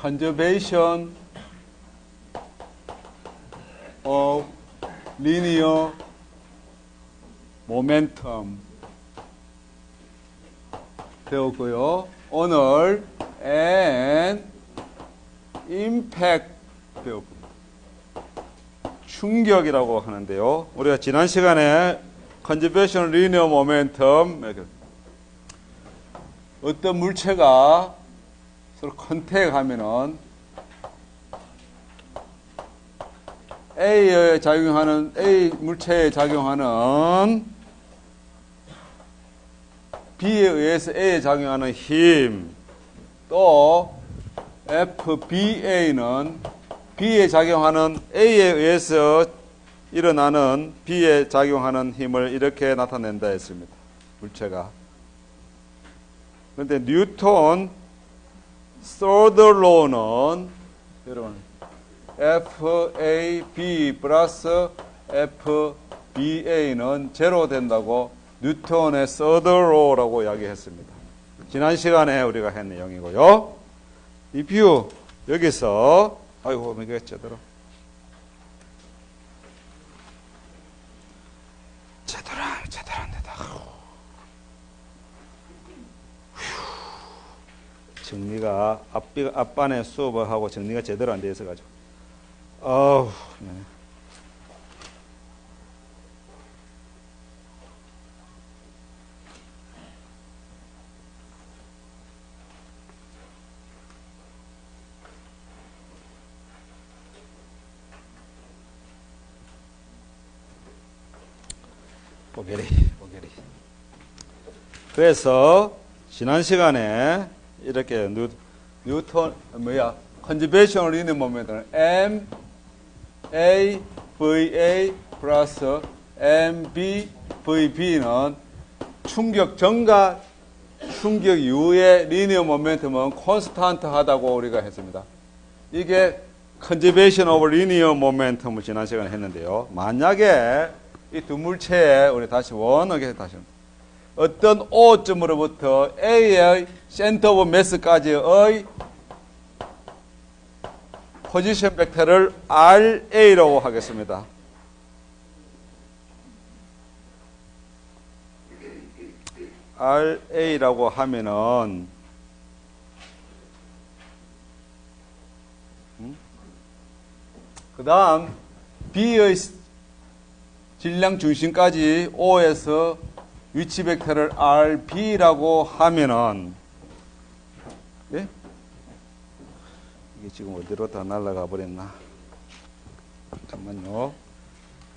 conservation of linear momentum 배웠고요. 오늘 and impact 배웠습니다. 충격이라고 하는데요. 우리가 지난 시간에 conservation linear momentum 어떤 물체가 서로 컨택하면은 A 물체에 작용하는 B에 의해서 A에 작용하는 힘, 또 FBA는 B에 작용하는 A에 의해서 일어나는 B에 작용하는 힘을 이렇게 나타낸다 했습니다. 물체가. 그런데 뉴턴 third law는 여러분 FAB 플러스 FBA는 제로 된다고 뉴턴의 third law라고 이야기했습니다. 지난 시간에 우리가 한 내용이고요. 리뷰 여기서 아이고 이게 제대로 안 된다. 정리가 앞반에 수업을 하고 정리가 제대로 안 돼 있어 가지고 네. 보게리. 그래서 지난 시간에 이렇게 뉴턴 conservation linear momentum MAVA 플러스 MBVB는 충격 전과 충격 이후의 linear momentum은 콘스탄트 하다고 우리가 했습니다. 이게 conservation of linear momentum을 지난 시간에 했는데요. 만약에 이 두 물체에 우리 다시 원하게 다시 어떤 O점으로부터 A의 센터 오브 매스까지의 포지션 벡터를 RA라고 하겠습니다. RA라고 하면은 그 다음 B의 질량 중심까지 O에서 위치 벡터를 RB라고 하면은 예? 이게 지금 어디로 다 날아가 버렸나? 잠깐만요.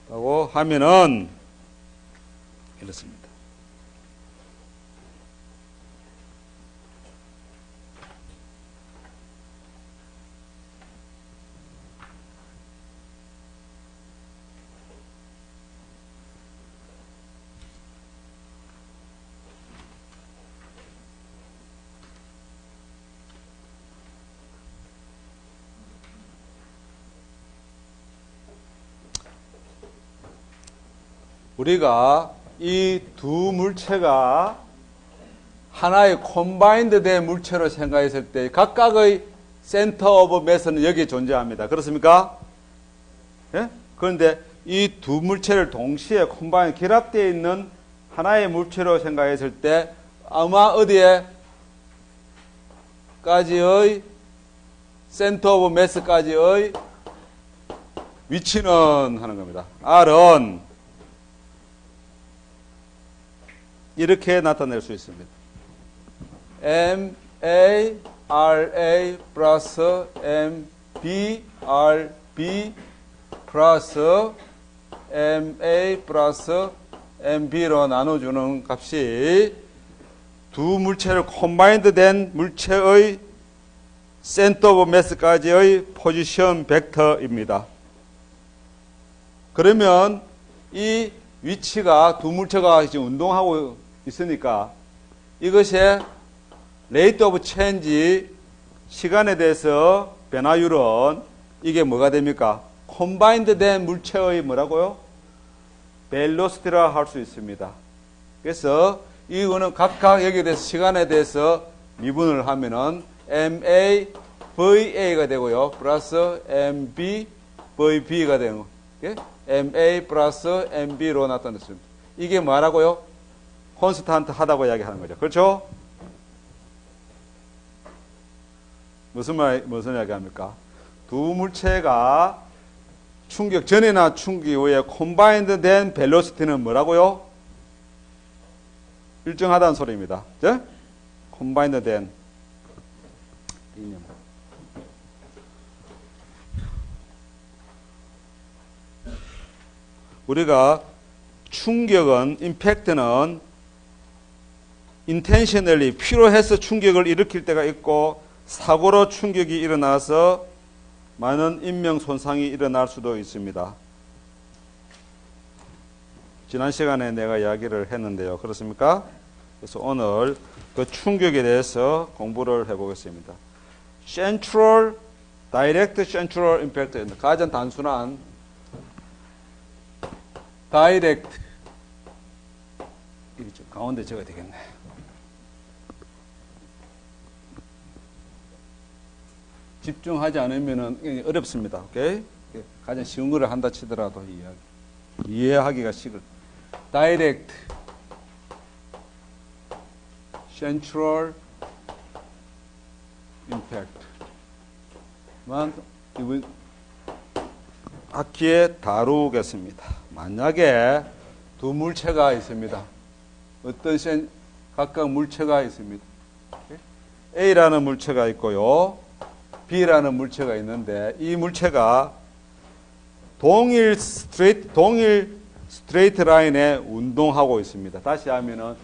라고 하면은 이렇습니다. 우리가 이 두 물체가 하나의 콤바인드 된 물체로 생각했을 때 각각의 센터 오브 매스는 여기에 존재합니다. 그렇습니까? 예? 그런데 이 두 물체를 동시에 콤바인 결합되어 있는 하나의 물체로 생각했을 때 아마 어디에 까지의 센터 오브 매스까지의 위치는 하는 겁니다. R은 이렇게 나타낼 수 있습니다. MARA 플러스 MBRB 플러스 MA 플러스 MB로 나눠주는 값이 두 물체를 콤바인드 된 물체의 센터 오브 매스까지의 포지션 벡터입니다. 그러면 이 위치가 두 물체가 지금 운동하고 있으니까 이것의 레이트 오브 체인지 시간에 대해서 변화율은 이게 뭐가 됩니까? 콤바인드 된 물체의 뭐라고요? 벨로시티라 할 수 있습니다. 그래서 이거는 각각 여기에 대해서 시간에 대해서 미분을 하면은 MA VA가 되고요. 플러스 MB, VB가 되는 거예요. MA 플러스 MB로 나타냈습니다. 이게 뭐라고요? 콘스탄트 하다고 이야기하는 거죠. 그렇죠? 무슨 이야기합니까? 두 물체가 충격 전이나 충격 이후에 컴바인드 된 벨로시티는 뭐라고요? 일정하다는 소리입니다. 그죠? 컴바인드 된 이념. 우리가 충격은 임팩트는 intentionally 필요해서 충격을 일으킬 때가 있고 사고로 충격이 일어나서 많은 인명 손상이 일어날 수도 있습니다. 지난 시간에 내가 이야기를 했는데요. 그렇습니까? 그래서 오늘 그 충격에 대해서 공부를 해보겠습니다. Central, Direct Central Impact. 가장 단순한 Direct. 이게 좀 가운데 적어야 되겠네. 집중하지 않으면 어렵습니다. 오케이? 가장 쉬운 거를 한다 치더라도 이해하기가 식을. Direct, Central Impact. 만 이번 학기에 다루겠습니다. 만약에 두 물체가 있습니다. 어떤 각각 물체가 있습니다. A라는 물체가 있고요. B라는 물체가 있는데 이 물체가 동일 스트레이트 라인에 운동하고 있습니다. 다시 하면은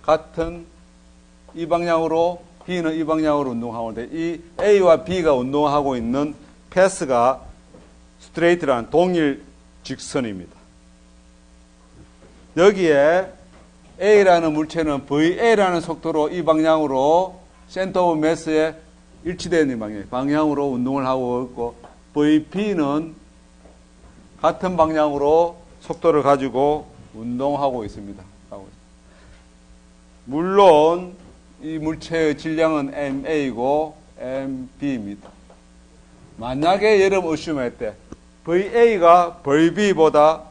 같은 이 방향으로 B는 이 방향으로 운동하고 있는데 이 A와 B가 운동하고 있는 패스가 스트레이트 라인 동일 직선입니다. 여기에 A라는 물체는 VA라는 속도로 이 방향으로 센터 오브 매스에 일치되는 방향으로 운동을 하고 있고 VB는 같은 방향으로 속도를 가지고 운동하고 있습니다. 물론 이 물체의 질량은 MA이고 MB입니다. 만약에 여러분 의심할 때 VA가 VB보다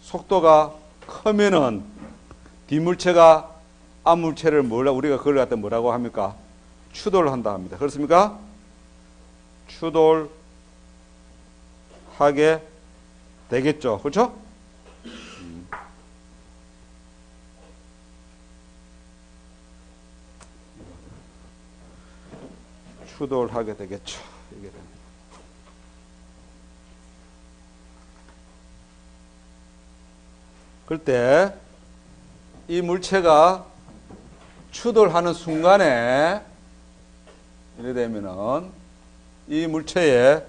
속도가 크면은 뒷물체가 앞물체를 우리가 그걸 갖다 뭐라고 합니까? 추돌을 한다 합니다. 그렇습니까? 추돌하게 되겠죠. 그렇죠? 추돌하게 되겠죠. 이게 됩니다. 그럴 때 이 물체가 추돌하는 순간에 이래 되면은 이 물체에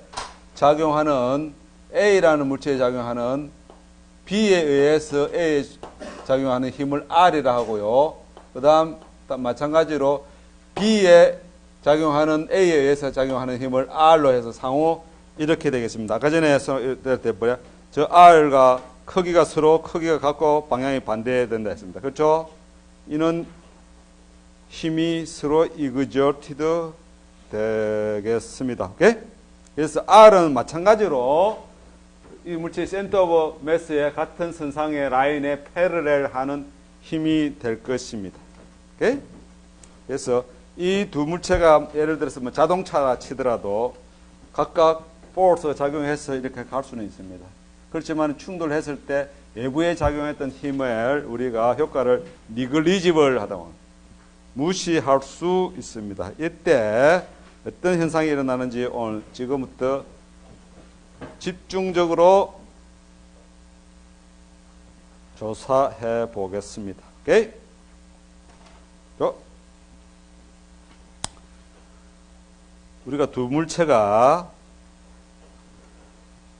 작용하는 A라는 물체에 작용하는 B에 의해서 A에 작용하는 힘을 R이라 하고요. 그 다음 마찬가지로 B에 작용하는 A에 의해서 작용하는 힘을 R로 해서 상호 이렇게 되겠습니다. 아까 전에 했을 때 뭐야? 저 R과 크기가 서로 크기가 같고 방향이 반대된다 했습니다. 그렇죠? 이는 힘이 서로 exerted 되겠습니다. 오케이? 그래서 R은 마찬가지로 이 물체의 센터 오브 매스의 같은 선상의 라인에 패러렐 하는 힘이 될 것입니다. 오케이? 그래서 이 두 물체가 예를 들어서 뭐 자동차라 치더라도 각각 포스 작용해서 이렇게 갈 수는 있습니다. 그렇지만 충돌했을 때 외부에 작용했던 힘을 우리가 효과를 negligible 하다 무시할 수 있습니다. 이때 어떤 현상이 일어나는지 오늘 지금부터 집중적으로 조사해 보겠습니다. 오케이? 우리가 두 물체가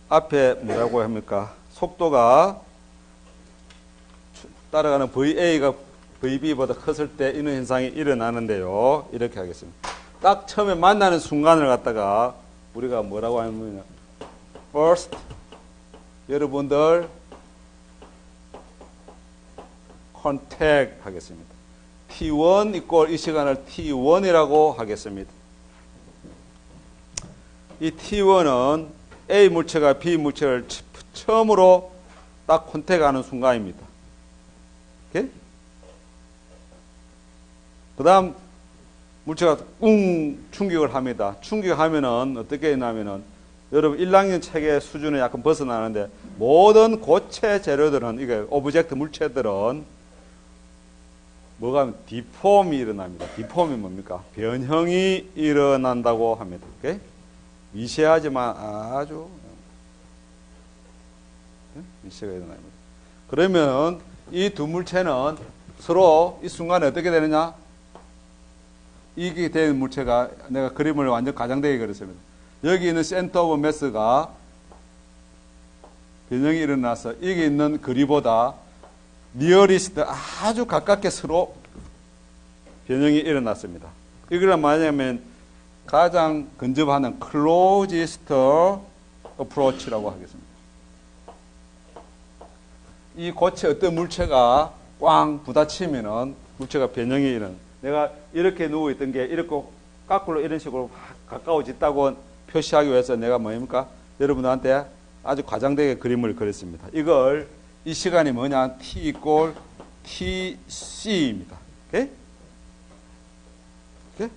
앞에 뭐라고 합니까? 속도가 따라가는 VA가 VB보다 컸을 때 이런 현상이 일어나는데요. 이렇게 하겠습니다. 딱 처음에 만나는 순간을 갖다가 우리가 뭐라고 하냐면 first 여러분들 contact 하겠습니다. T1 이꼴 이 시간을 T1이라고 하겠습니다. 이 T1은 A 물체가 B 물체를 처음으로 딱 컨택하는 순간입니다. 오케이? 그 다음 물체가 꿍 충격을 합니다. 충격하면은 어떻게 되냐면은 여러분 1학년 책의 수준에 약간 벗어나는데 모든 고체 재료들은 이게 오브젝트 물체들은 뭐가 하면 디폼이 일어납니다. 디폼이 뭡니까? 변형이 일어난다고 합니다. 오케이? 미세하지만 아주 미세가 일어납니다. 그러면 이 두 물체는 서로 이 순간에 어떻게 되느냐? 이게 된 물체가 내가 그림을 완전 가장되게 그렸습니다. 여기 있는 센터 오브 매스가 변형이 일어나서 여기 있는 거리보다 니어리스트 아주 가깝게 서로 변형이 일어났습니다. 이걸 뭐냐면 가장 근접하는 closest approach라고 하겠습니다. 이 고체 어떤 물체가 꽝 부딪히면은 물체가 변형이 일어나. 내가 이렇게 누워 있던 게 이렇게 거꾸로 이런 식으로 가까워졌다고 표시하기 위해서 내가 뭡니까? 여러분들한테 아주 과장되게 그림을 그렸습니다. 이걸 이 시간이 뭐냐? T 이꼴 TC입니다. 오케이? 오케이?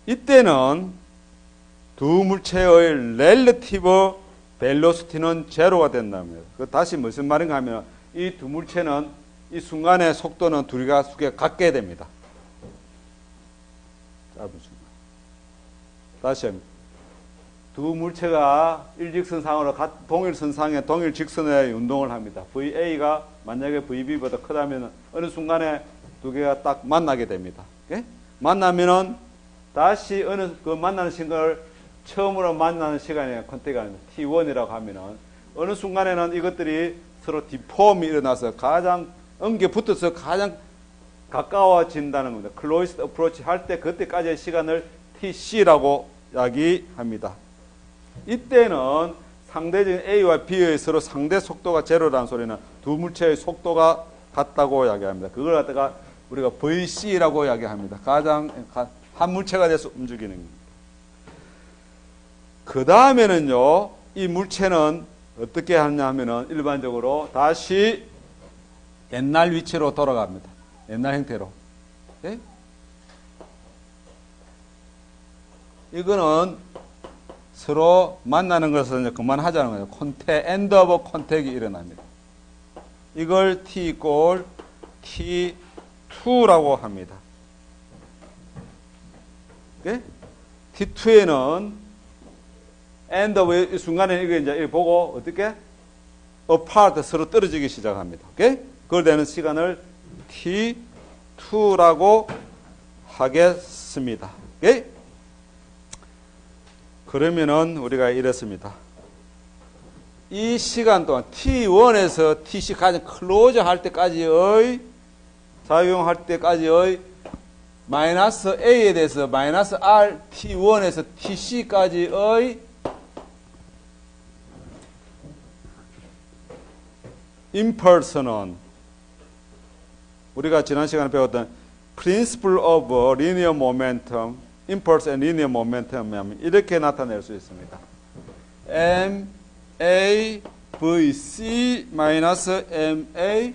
이때는 두 물체의 relative velocity는 제로가 된다면, 그 다시 무슨 말인가 하면 이 두 물체는 이 순간의 속도는 둘이가 같게 됩니다. 짧은 순간. 다시 합니다. 두 물체가 일직선상으로 동일선상에 동일 직선의 운동을 합니다. VA가 만약에 VB보다 크다면 어느 순간에 두 개가 딱 만나게 됩니다. 오케이? 만나면은 다시 어느 그 만나는 시간을 처음으로 만나는 시간에 컨택하는 T1이라고 하면은 어느 순간에는 이것들이 서로 디폼이 일어나서 가장 엉겨 붙어서 가장 가까워진다는 겁니다. closest approach 할 때 그때까지의 시간을 TC라고 이야기합니다. 이때는 상대적인 A와 B의 서로 상대 속도가 제로라는 소리는 두 물체의 속도가 같다고 이야기합니다. 그걸 갖다가 우리가 VC라고 이야기합니다. 가장 한 물체가 돼서 움직이는 겁니다. 그 다음에는요, 이 물체는 어떻게 하냐면은 일반적으로 다시 옛날 위치로 돌아갑니다. 옛날 형태로. 네? 이거는 서로 만나는 것을 이제 그만하자는 거예요. 컨택, 엔드 오브 컨택이 일어납니다. 이걸 T 이꼴 T2라고 합니다. 네? T2에는 엔드 오브 이 순간에 이거 이제 보고 어떻게? apart 서로 떨어지기 시작합니다. 오케이? 그걸 되는 시간을 T2라고 하겠습니다. 오케이? 그러면은 우리가 이랬습니다. 이 시간 동안 T1에서 TC 가장 클로즈 할 때까지의 작용할 때까지의 마이너스 A에 대해서 마이너스 R T1에서 TC까지의 임펄스는 우리가 지난 시간에 배웠던 Principle of Linear Momentum, Impulse and Linear Momentum이면 이렇게 나타낼 수 있습니다. MA VC 마이너스 MA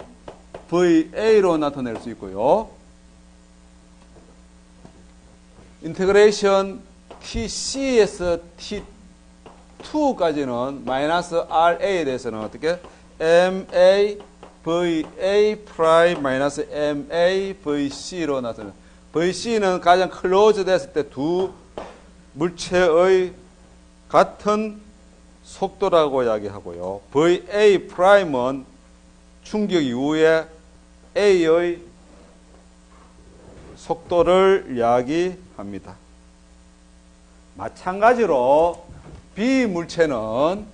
VA로 나타낼 수 있고요. 인테그레이션 TC에서 T2까지는 마이너스 RA에 대해서는 어떻게? MA VA 프라임 마이너스 MA VC로 나타납니다. VC는 가장 클로즈 됐을 때 두 물체의 같은 속도라고 이야기하고요. VA 프라임은 충격 이후에 A의 속도를 이야기합니다. 마찬가지로 B 물체는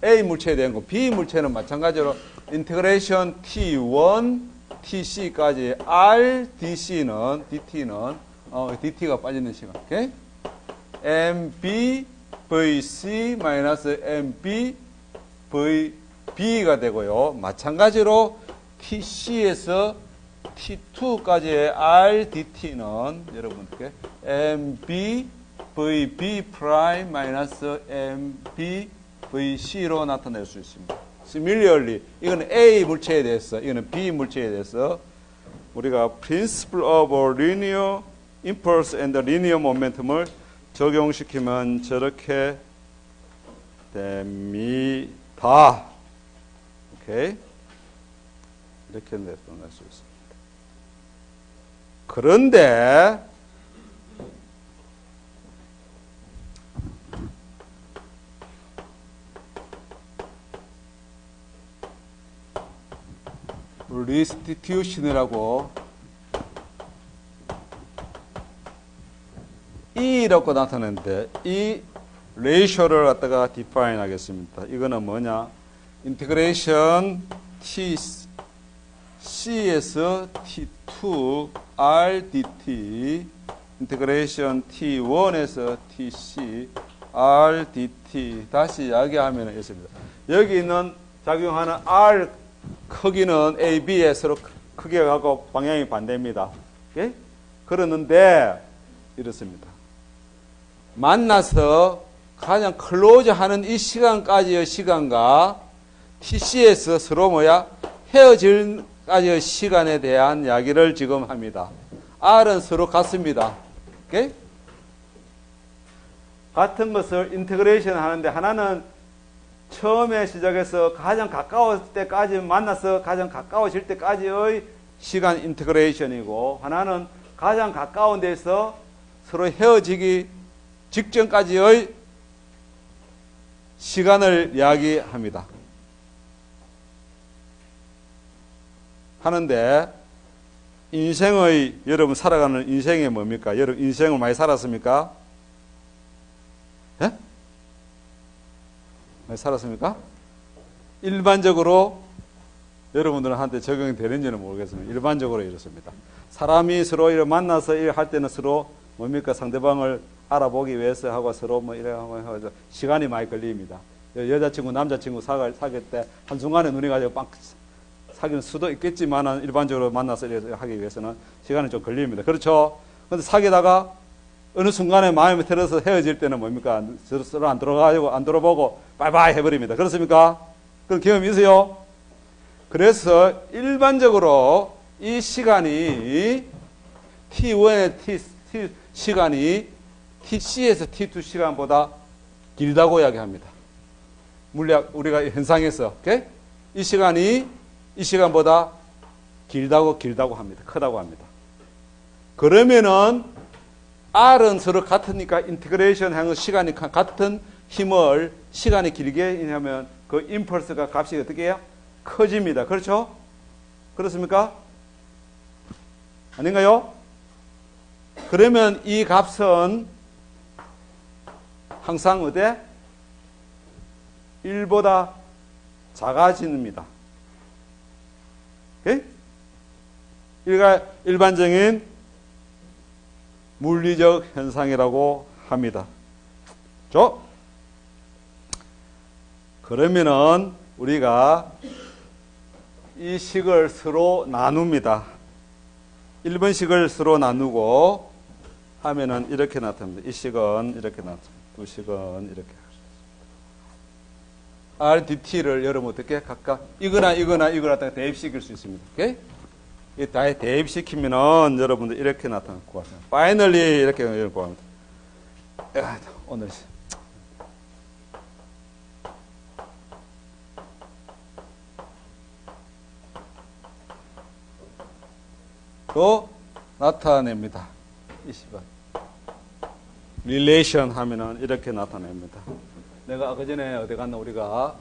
A 물체에 대한 거, B 물체는 마찬가지로 인테그레이션 T1, TC까지 RDC는, DT는, DT가 빠지는 시간, 오케이? MB, VC, 마이너스 MB, VB가 되고요. 마찬가지로 TC에서 T2까지의 RDT는, 여러분께 MB, VB 프라임 마이너스 MB VC로 나타낼 수 있습니다. Similarly, 이거는 A 물체에 대해서, 이거는 B 물체에 대해서 우리가 Principle of Linear Impulse and Linear Momentum을 적용시키면 저렇게 됩니다. 오케이? 이렇게 낼 수 있습니다. 그런데 리스티튜션이라고 E라고 나타내는데 이 레이쇼를 갖다가 디파인 하겠습니다. 이거는 뭐냐? 인테그레이션 T C에서 T2 R dt 인테그레이션 T1에서 TC R dt 다시 이야기하면 있습니다. 여기 있는 작용하는 R 크기는 A, B에 서로 크기가 갖고 방향이 반대입니다. 오케이? 그러는데 이렇습니다. 만나서 가장 클로즈하는 이 시간까지의 시간과 TC에서 서로 뭐야? 헤어질까지의 시간에 대한 이야기를 지금 합니다. R은 서로 같습니다. 오케이? 같은 것을 인테그레이션 하는데 하나는 처음에 시작해서 가장 가까웠을 때까지 만나서 가장 가까워질 때까지의 시간 인테그레이션이고 하나는 가장 가까운 데서 서로 헤어지기 직전까지의 시간을 이야기합니다. 하는데 인생의 여러분 살아가는 인생이 뭡니까? 여러분 인생을 많이 살았습니까? 예? 많이 살았습니까? 일반적으로 여러분들한테 적용이 되는지는 모르겠습니다. 일반적으로 이렇습니다. 사람이 서로 이렇게 만나서 할 때는 서로 뭡니까? 상대방을 알아보기 위해서 하고 서로 뭐 이래 하고 시간이 많이 걸립니다. 여자친구, 남자친구 사귈 때 한순간에 눈이 가지고 빵 사귀는 수도 있겠지만 일반적으로 만나서 하기 위해서는 시간이 좀 걸립니다. 그렇죠? 근데 사귀다가 어느 순간에 마음에 들어서 헤어질 때는 뭡니까? 서로 안 들어보고 바이바이 해버립니다. 그렇습니까? 그런 경험이 있어요? 그래서 일반적으로 이 시간이 T1의 T 시간이 TC에서 T2 시간보다 길다고 이야기합니다. 물리학 우리가 현상에서 오케이? 이 시간이 이 시간보다 길다고 합니다. 크다고 합니다. 그러면은 R은 서로 같으니까 인테그레이션 하는 시간이 같은 힘을 시간이 길게 하면 그 임펄스가 값이 어떻게 해요? 커집니다. 그렇죠? 그렇습니까? 아닌가요? 그러면 이 값은 항상 어디? 1보다 작아집니다. 오케이? 일반적인 물리적 현상이라고 합니다. 그러면은 우리가 이 식을 서로 나눕니다. 1번식을 서로 나누고 하면은 이렇게 나타납니다. 이 식은 이렇게 나타납니다. 두 식은 이렇게. RDT를 여러분 어떻게 각각 이거나 대입시킬 수 있습니다. 오케이? 이 다 대입시키면은 여러분들 이렇게 나타날 것 같아요. 파이널리 이렇게 구합니다. 오늘 또 나타냅니다. 20번. 릴레이션 하면은 이렇게 나타냅니다. 내가 아까 전에 어디 갔나 우리가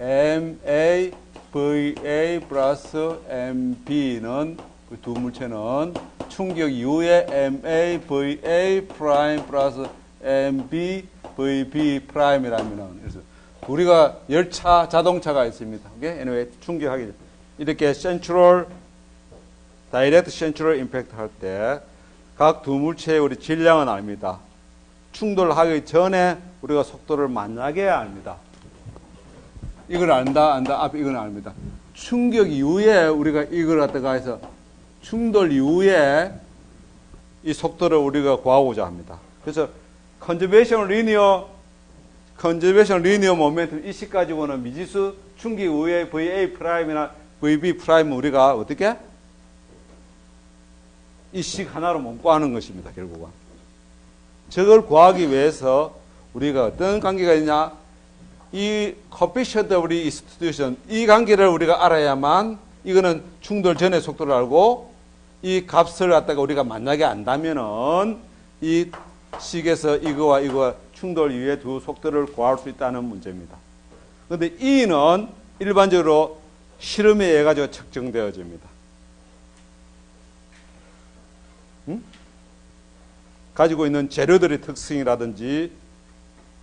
MA, VA 플러스 MB는 그 두 물체는 충격 이후에 MA, VA 프라임 플러스 MB, VB 프라임이라면은 그래서 우리가 열차, 자동차가 있습니다. 오케이? anyway, 충격하기 이렇게 센트럴 다이렉트 센트럴 임팩트 할 때 각 두 물체의 우리 질량은 압니다. 충돌하기 전에 우리가 속도를 만나게 압니다. 이걸 안다. 앞에 이건 압니다. 충격 이후에 우리가 이걸 갖다가 해서 충돌 이후에 이 속도를 우리가 구하고자 합니다. 그래서 컨저베이션 리니어 모멘텀 이 식 가지고는 미지수 충격 이후의 VA 프라임이나 VB 프라임 우리가 어떻게 이 식 하나로 못 구하는 것입니다. 결국은 저걸 구하기 위해서 우리가 어떤 관계가 있냐, 이 coefficient of restitution 이 관계를 우리가 알아야만 이거는 충돌 전의 속도를 알고 이 값을 갖다가 우리가 만약에 안다면은 이 식에서 이거와 이거와 충돌 이후의 두 속도를 구할 수 있다는 문제입니다. 그런데 E는 일반적으로 실험에 의해 가지고 측정되어집니다. 가지고 있는 재료들의 특성이라든지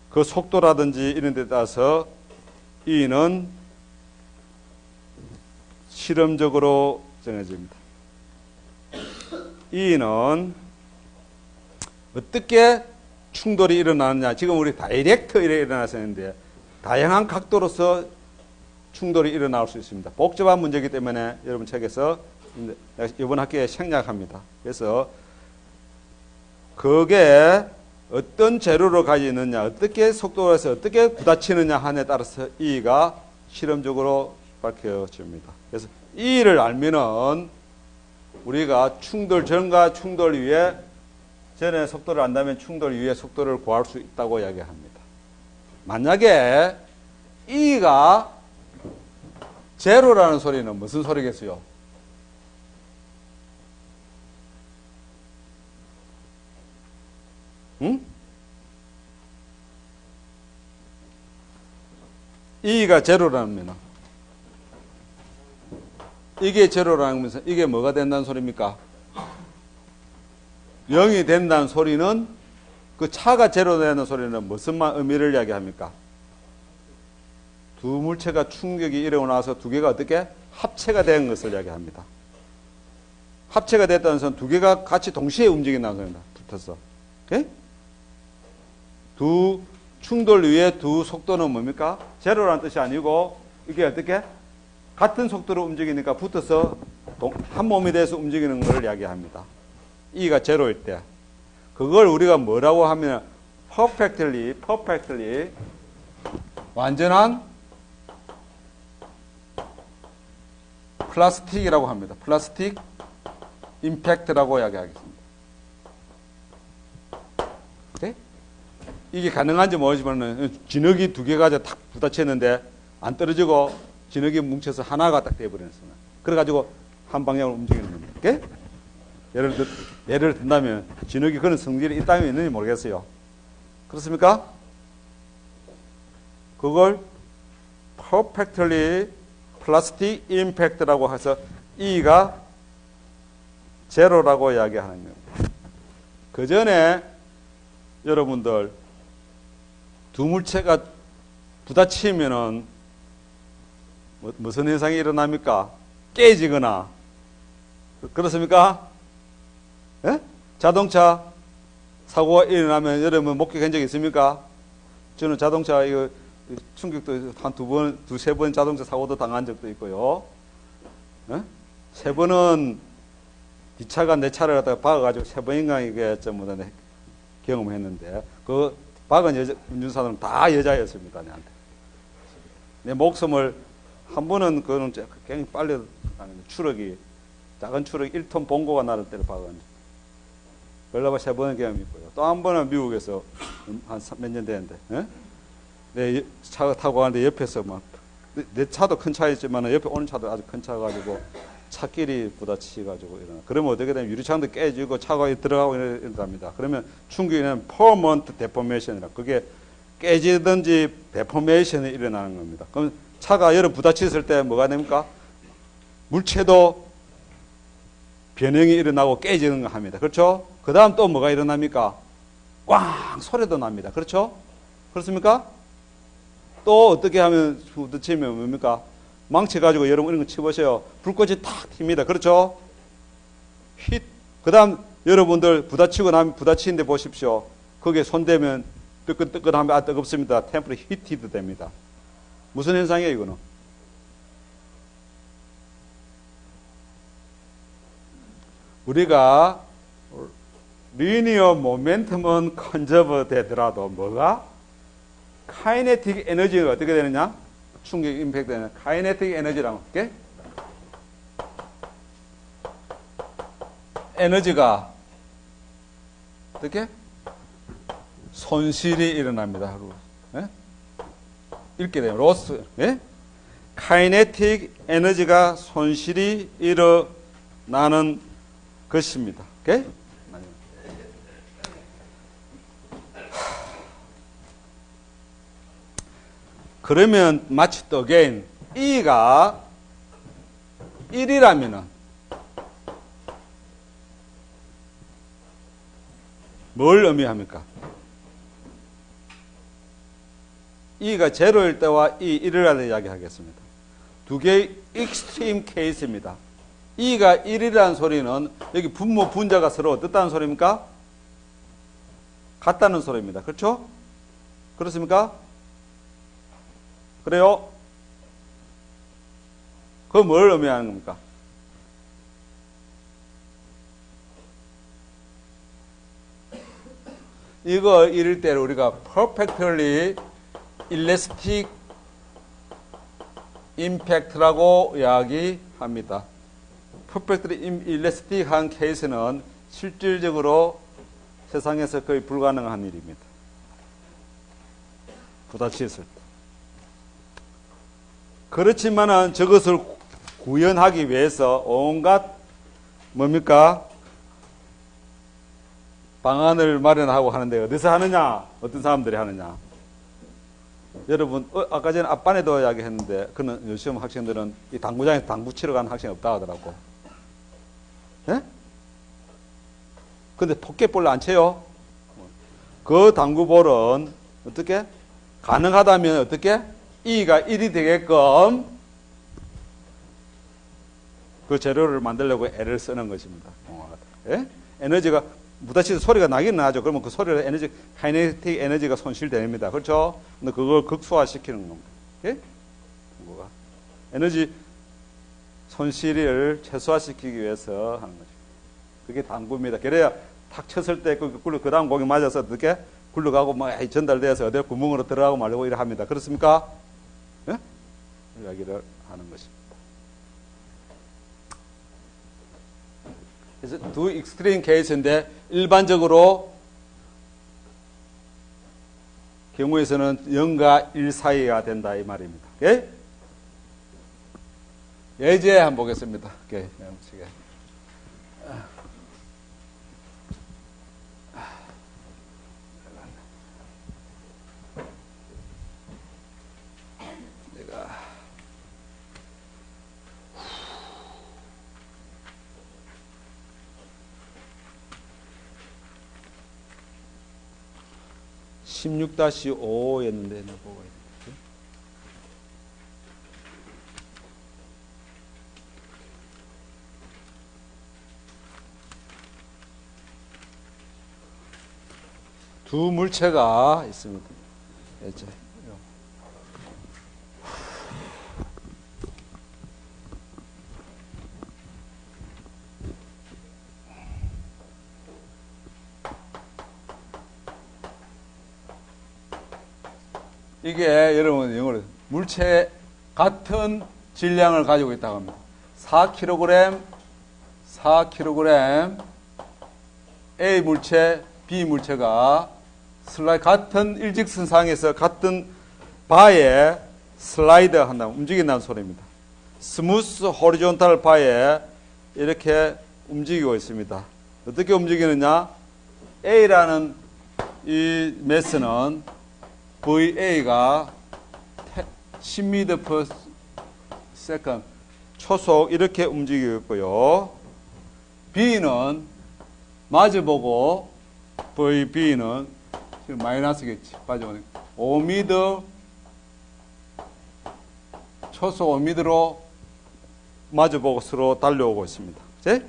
그 속도라든지 이런 데 따라서 E는 실험적으로 정해집니다. E는 어떻게 충돌이 일어나느냐. 지금 우리 다이렉트 일어나서는데 다양한 각도로서 충돌이 일어날 수 있습니다. 복잡한 문제이기 때문에 여러분 책에서 이번 학기에 생략합니다. 그래서 그게 어떤 재료를 가지고 있느냐, 어떻게 속도로 해서 어떻게 부딪히느냐 한에 따라서 E가 실험적으로 밝혀집니다. 그래서 E를 알면은 우리가 충돌 전과 충돌 이후에 전의 속도를 안다면 충돌 이후의 속도를 구할 수 있다고 이야기합니다. 만약에 E가 제로라는 소리는 무슨 소리겠어요? 응? E가 제로라면 이게 제로라는 것은 이게 뭐가 된다는 소리입니까? 0이 된다는 소리는 그 차가 제로 되는 소리는 무슨 의미를 이야기합니까? 두 물체가 충격이 일어나고 나서 두 개가 어떻게 합체가 된 것을 이야기합니다. 합체가 됐다는 것은 두 개가 같이 동시에 움직인다는 소리입니다. 붙어서. 오케이? 두 충돌 위에 두 속도는 뭡니까? 제로라는 뜻이 아니고 이게 어떻게? 같은 속도로 움직이니까 붙어서 한 몸이 돼서 움직이는 것을 이야기합니다. E가 제로일 때. 그걸 우리가 뭐라고 하면 perfectly 완전한 플라스틱이라고 합니다. 플라스틱 임팩트라고 이야기하겠습니다. 네? 이게 가능한지 모르지만 진흙이 두 개가 딱 부딪혔는데 안 떨어지고 진흙이 뭉쳐서 하나가 딱 돼버렸습니다. 그래가지고 한 방향으로 움직이는 겁니다. 오케이? 예를 든다면 진흙이 그런 성질이 있다면 있는지 모르겠어요. 그렇습니까? 그걸 perfectly plastic impact라고 해서 E가 제로라고 이야기하는 겁니다. 그 전에 여러분들 두 물체가 부딪히면은 무슨 현상이 일어납니까? 깨지거나 그렇습니까? 예? 자동차 사고가 일어나면 여러분 목격한 적 있습니까? 저는 자동차 이거 충격도 한 두세 번 자동차 사고도 당한 적도 있고요. 예? 세 번은 뒷차가 내 차를 갖다가 박아가지고 세 번인가 이게 전부 다 경험했는데 그 박은 운전사들은 다 여자였습니다. 내한테. 내 목숨을 한 번은 그는 굉장히 빨리 가는 추럭이 작은 추럭 1톤 봉고가 나를 때를 박았는데 별나봐 세 번의 경험이 있고요. 또 한 번은 미국에서 한 몇 년 됐는데 예? 내 차 타고 가는데 옆에서 막 내 차도 큰 차였지만 옆에 오는 차도 아주 큰 차 가지고 차끼리 부딪히가지고 일어나. 그러면 어떻게 되면 유리창도 깨지고 차가 들어가고 이런답니다. 그러면 충격에는 permanent deformation이라 그게 깨지든지 deformation이 일어나는 겁니다. 그럼 차가 여러 부딪혔을 때 뭐가 됩니까? 물체도 변형이 일어나고 깨지는 거 합니다. 그렇죠? 그 다음 또 뭐가 일어납니까? 꽝! 소리도 납니다. 그렇죠? 그렇습니까? 또 어떻게 하면 부딪히면 뭡니까? 망치 가지고 여러분 이런 거 쳐보세요. 불꽃이 탁 튑니다. 그렇죠? 휙. 그 다음 여러분들 부딪히고 나면 부딪히는데 보십시오. 거기에 손대면 뜨끈뜨끈하면 아 뜨겁습니다. 템플이 히티드 됩니다. 무슨 현상이에요 이거는? 우리가 리니어 모멘텀은 컨저브 되더라도 뭐가? 카이네틱 에너지가 어떻게 되느냐? 충격 임팩트는 카이네틱 에너지라고 할게. 에너지가 어떻게? 손실이 일어납니다. 예? 읽게 되면 로스. 예? 카이네틱 에너지가 손실이 일어나는 것입니다. 오케이? 그러면 마치 또 again E가 1이라면은 뭘 의미합니까? E가 0일 때와 E 1일 때 이야기하겠습니다. 두 개의 익스트림 케이스입니다. E가 1이라는 소리는 여기 분모 분자가 서로 어떻다는 소리입니까? 같다는 소리입니다. 그렇죠? 그렇습니까? 그래요? 그거 뭘 의미하는 겁니까? 이거 이럴 때 우리가 perfectly elastic impact라고 이야기합니다. perfectly elastic한 케이스는 실질적으로 세상에서 거의 불가능한 일입니다. 부딪혔을 때. 그렇지만은 저것을 구현하기 위해서 온갖 뭡니까? 방안을 마련하고 하는데 어디서 하느냐? 어떤 사람들이 하느냐? 여러분 아까 전에 앞반에도 이야기했는데 그는 요즘 학생들은 이 당구장에서 당구 치러 가는 학생이 없다 하더라고. 예? 근데 포켓볼을 안 쳐요? 그 당구볼은 어떻게? 가능하다면 어떻게? E가 1이 되게끔 그 재료를 만들려고 애를 쓰는 것입니다. 예? 에너지가 무다치도 소리가 나긴 나죠. 그러면 그 소리를 에너지, 카이네틱 에너지가 손실됩니다. 그렇죠? 근데 그걸 극소화시키는 겁니다. 예? 뭐가? 에너지 손실을 최소화시키기 위해서 하는 거죠. 그게 당구입니다. 그래야 탁 쳤을 때 그 다음 공이 맞아서 어떻게? 굴러가고 막 전달돼서 어디 구멍으로 들어가고 말고 이래 합니다. 그렇습니까? 예? 이야기를 하는 것입니다. 그래서 두 익스트림 케이스인데 일반적으로 경우에서는 0과 1 사이가 된다 이 말입니다. 예? 예제 한번 보겠습니다. 오케이. 내가 16-5였는데 나 보고 있는데. 두 물체가 있습니다. 이제 이게 여러분 영어로 물체 같은 질량을 가지고 있다고 합니다. 4kg A 물체, B 물체가 같은 일직선상에서 같은 바에 슬라이드 한다, 움직인다는 소리입니다. 스무스 호리존탈 바에 이렇게 움직이고 있습니다. 어떻게 움직이느냐? A라는 이 매스는 VA가 10m per second 초속 이렇게 움직이고 있고요. B는 마주보고 VB는 지금 마이너스겠지. 빠져오니까 5m 초속 5m로 마주보고 서로 달려오고 있습니다. 그치?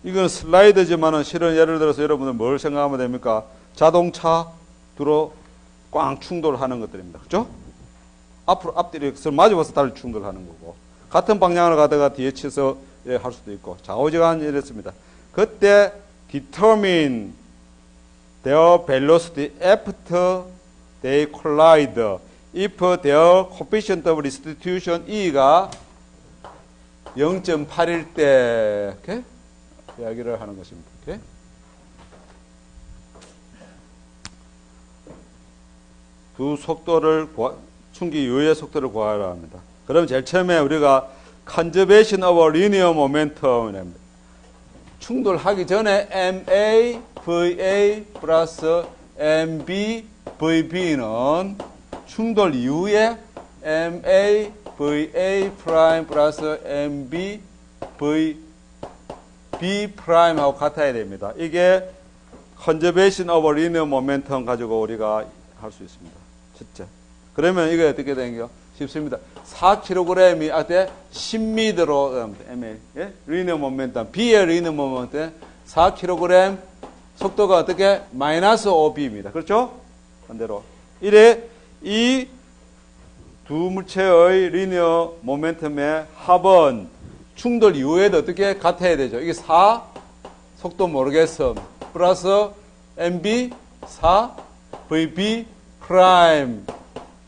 이건 슬라이드지만은 실은 예를 들어서 여러분들 뭘 생각하면 됩니까? 자동차 두로 꽝 충돌하는 것들입니다. 그죠? 앞으로 앞뒤로 서로 마주봐서 달리 충돌하는 거고. 같은 방향으로 가다가 뒤에 치서 할 수도 있고 좌우지간 이랬습니다. 그때 determine their velocity after they collide if their coefficient of restitution E가 0.8일 때 이렇게 이야기를 하는 것입니다. 이렇게. 두 속도를 충격 이후의 속도를 구하라 합니다. 그럼 제일 처음에 우리가 conservation of linear momentum입니다. 충돌하기 전에 MA, VA 플러스 MB, VB는 충돌 이후에 MA, VA 프라임 플러스 MB, VB 프라임하고 같아야 됩니다. 이게 conservation of linear momentum 가지고 우리가 할 수 있습니다. 진짜. 그러면 이게 어떻게 되는겨? 쉽습니다. 4kg이 아때 10m로 MA, 예? 리니어 모멘텀, B의 리니어 모멘텀 4kg 속도가 어떻게? 마이너스 5B입니다. 그렇죠? 반대로. 이래 이 두 물체의 리니어 모멘텀의 합은 충돌 이후에도 어떻게 같아야 되죠? 이게 4 속도 모르겠음 플러스 MB 4 VB 프라임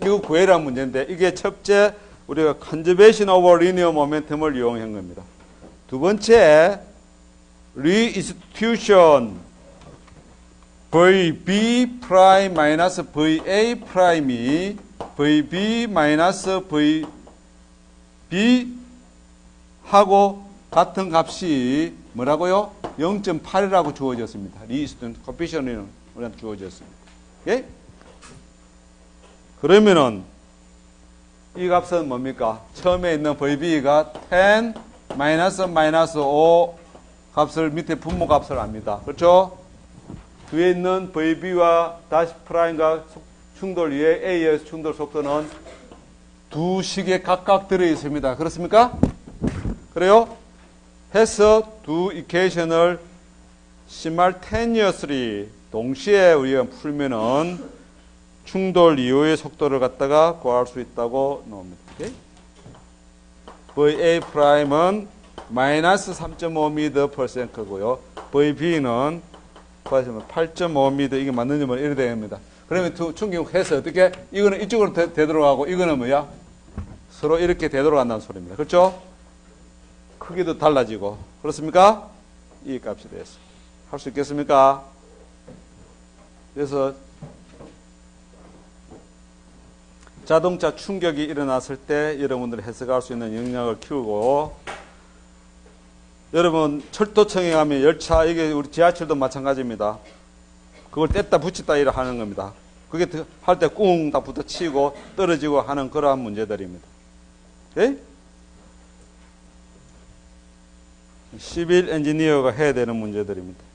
이거 구해라는 문제인데 이게 첫째 우리가 conservation of linear momentum을 이용한 겁니다. 두 번째 restitution VB 프라임 마이너스 VA 프라임이 VB 마이너스 VB 하고 같은 값이 뭐라고요? 0.8이라고 주어졌습니다. restitution coefficient은 우리한테 주어졌습니다. 예? 그러면은 이 값은 뭡니까? 처음에 있는 VB가 10 마이너스 5 값을 밑에 분모 값을 압니다. 그렇죠? 뒤에 있는 VB와 다시 프라임과 충돌 위에 A의 충돌 속도는 두 식에 각각 들어 있습니다. 그렇습니까? 그래요? 해서 두 이퀘이션을 simultaneously 동시에 우리가 풀면은 충돌 이후의 속도를 갖다가 구할 수 있다고 나옵니다. 오케이? VA 프라임은 마이너스 3.5m/s고요. VB는 8.5m 이게 맞는지 뭐 이래 됩니다. 그러면 두 충격해서 어떻게 이거는 이쪽으로 되돌아가고 이거는 뭐야? 서로 이렇게 되돌아간다는 소리입니다. 그렇죠? 크기도 달라지고 그렇습니까? 이 값이 됐어. 할 수 있겠습니까? 그래서 자동차 충격이 일어났을 때 여러분들이 해석할 수 있는 역량을 키우고 여러분 철도청에 가면 열차 이게 우리 지하철도 마찬가지입니다. 그걸 뗐다 붙였다 이래 하는 겁니다. 그게 할 때 꿍 다 붙어치고 떨어지고 하는 그러한 문제들입니다. 예? 시빌 엔지니어가 해야 되는 문제들입니다.